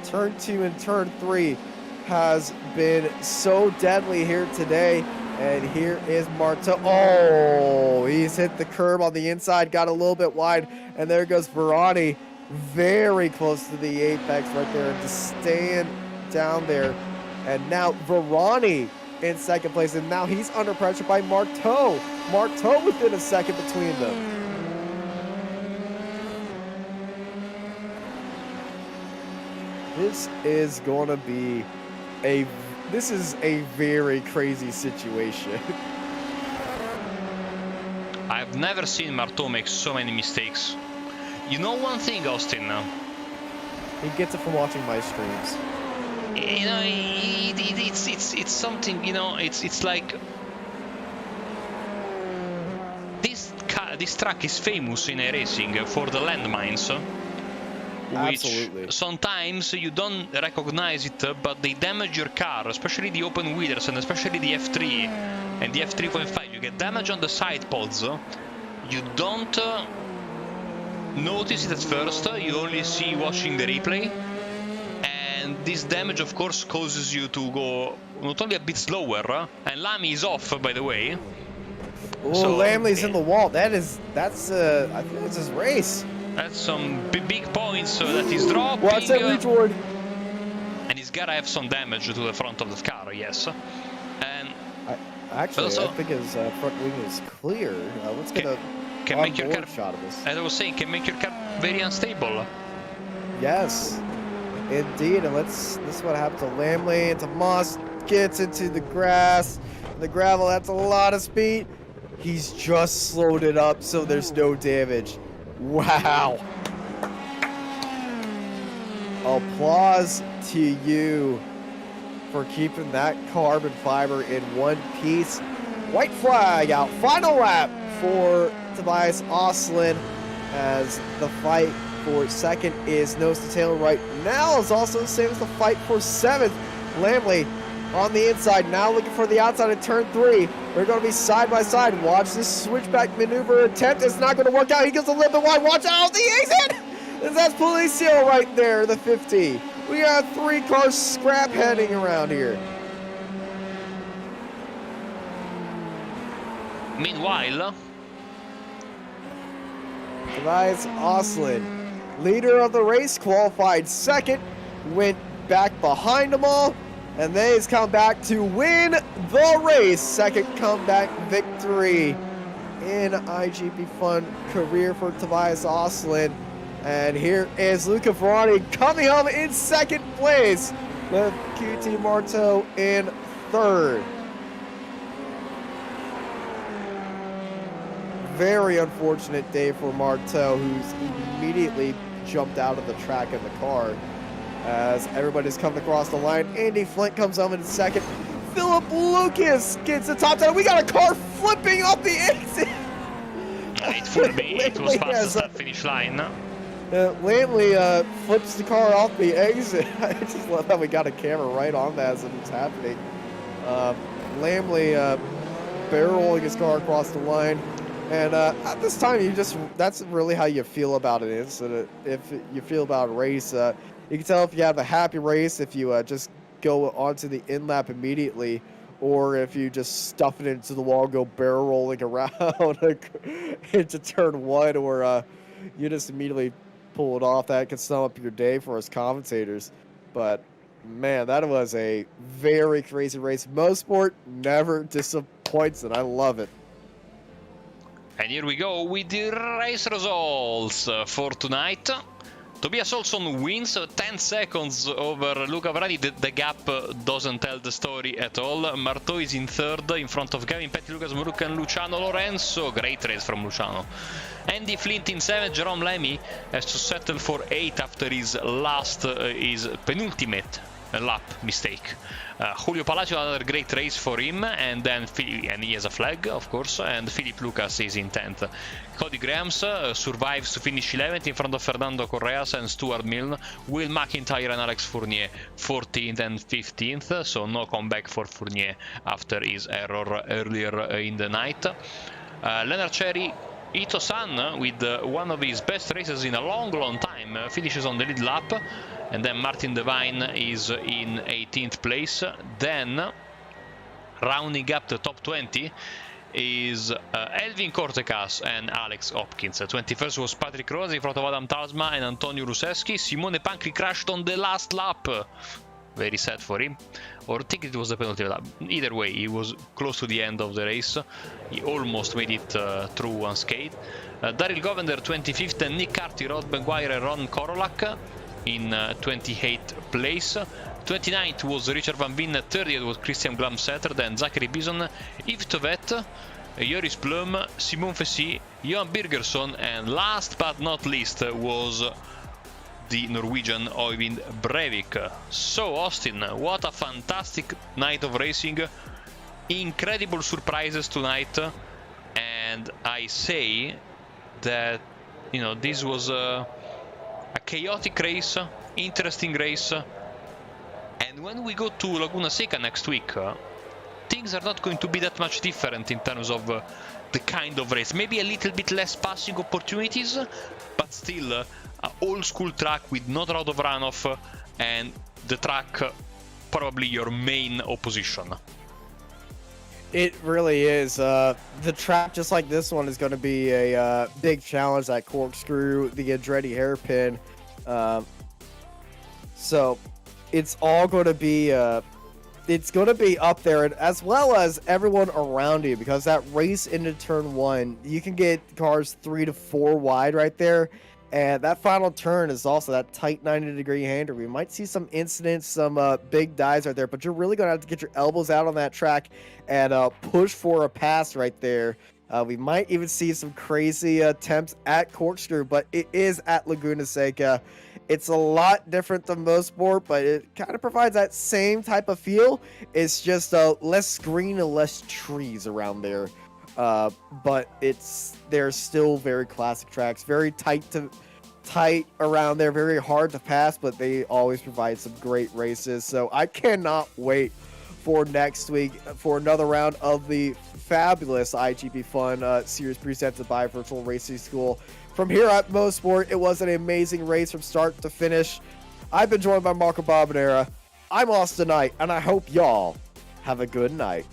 Turn 2 and turn 3 has been so deadly here today. And here is Marteau. Oh, he's hit the curb on the inside, got a little bit wide, and there goes Verani, very close to the apex right there, just staying down there. And now Verani in second place, and now he's under pressure by Marteau. Marteau within a second between them. This is going to be a very crazy situation. I've never seen Marteau make so many mistakes. You know one thing, Austin? He gets it from watching my streams. You know, it's something. You know, it's like this track is famous in iRacing for the landmines. Which Absolutely. Sometimes you don't recognize it, but they damage your car, especially the open wheelers and especially the F3 and the F3.5. You get damage on the side pods. You don't notice it at first. You only see watching the replay. And this damage, of course, causes you to go not only a bit slower. And Lamy is off, by the way. Oh, so, Lamley's in the wall. That's I think that's his race. That's some big points that he's dropping. Watch that retard. And he's gotta have some damage to the front of the car, yes. And I think his front wing is clear. Let's get a can make your car shot of this. As I was saying, can make your car very unstable. Yes, indeed. And this is what happened to Lamley. Into Moss, gets into the grass, the gravel. That's a lot of speed. He's just slowed it up, so there's no damage. Wow. Applause to you for keeping that carbon fiber in one piece. White flag out. Final lap for Tobias Oslin, as the fight for second is nose to tail right now is also the same as the fight for seventh. Lamley on the inside, now looking for the outside in turn 3. We're going to be side by side. Watch this switchback maneuver attempt. It's not going to work out. He goes a little bit wide. Watch out, the exit! That's Policio right there, the 50. We got 3 cars scrap heading around here. Meanwhile, Tobias Oslin, leader of the race, qualified second, went back behind them all, and then he's come back to win the race. Second comeback victory in iGPFun career for Tobias Oslin. And here is Luca Ferrari coming home in second place, with QT Marteau in third. Very unfortunate day for Marteau, who's immediately jumped out of the track in the car as everybody's coming across the line. Andy Flint comes home in second. Philip Lucas gets the top 10. We got a car flipping off the exit. it was past that finish line. Lamley flips the car off the exit. I just love how we got a camera right on that as it's happening. Lamley barrel rolling his car across the line. And at this time, that's really how you feel about an incident. If you feel about a race, you can tell if you have a happy race, if you just go onto the in lap immediately, or if you just stuff it into the wall and go barrel rolling around into turn 1, or you just immediately pull it off. That can sum up your day for us commentators. But man, that was a very crazy race. Mosport never disappoints, and I love it. And here we go with the race results for tonight. Tobias Olsson wins 10 seconds over Luca Varani. The gap doesn't tell the story at all. Marteau is in third in front of Gavin Petty, Lucas Maruca and Luciano Lorenzo. Great race from Luciano. Andy Flint in 7th. Jerome Lemmy has to settle for 8th after his penultimate lap mistake. Julio Palacio, another great race for him, and he has a flag, of course, and Philip Lucas is in 10th. Cody Grahams survives to finish 11th in front of Fernando Correas and Stuart Milne. Will McIntyre and Alex Fournier 14th and 15th, so no comeback for Fournier after his error earlier in the night. Leonard Cherry, Ito-san, with one of his best races in a long time, finishes on the lead lap. And then Martin Devine is in 18th place. Then, rounding up the top 20, is Elvin Cortecas and Alex Hopkins. 21st was Patrick Rose in front of Adam Talsma and Antonio Ruseschi. Simone Pancri crashed on the last lap. Very sad for him. Or I think it was the penalty lap. Either way, he was close to the end of the race. He almost made it through unscathed. Daryl Govender 25th, and Nick Carty, Rod Maguire and Ron Korolak in 28th place. 29th was Richard Van Veen, 30th was Christian Glamsetter, then Zachary Bison, Yves Tovet, Joris Blum, Simon Fessy, Johan Birgersson, and last but not least was the Norwegian Øyvind Breivik. So Austin, what a fantastic night of racing, incredible surprises tonight, and I say that, you know, this was a chaotic race, interesting race, and when we go to Laguna Seca next week, things are not going to be that much different in terms of the kind of race. Maybe a little bit less passing opportunities, but still an old school track with not a lot of runoff, and the track probably your main opposition. It really is. The track, just like this one, is going to be a big challenge, that corkscrew, the Andretti hairpin. So it's all going to be up there, and as well as everyone around you, because that race into turn 1, you can get cars 3 to 4 wide right there. And that final turn is also that tight 90-degree hander. We might see some incidents, some big dives right there, but you're really going to have to get your elbows out on that track and push for a pass right there. We might even see some crazy attempts at corkscrew, but it is at Laguna Seca. It's a lot different than Mosport, but it kind of provides that same type of feel. It's just less green and less trees around there. But they're still very classic tracks, very tight around there, very hard to pass, but they always provide some great races. So I cannot wait for next week for another round of the fabulous iGP Fun series presented by Virtual Racing School. From here at Mosport, it was an amazing race from start to finish. I've been joined by Marco Barbanera. I'm Austin Knight, and I hope y'all have a good night.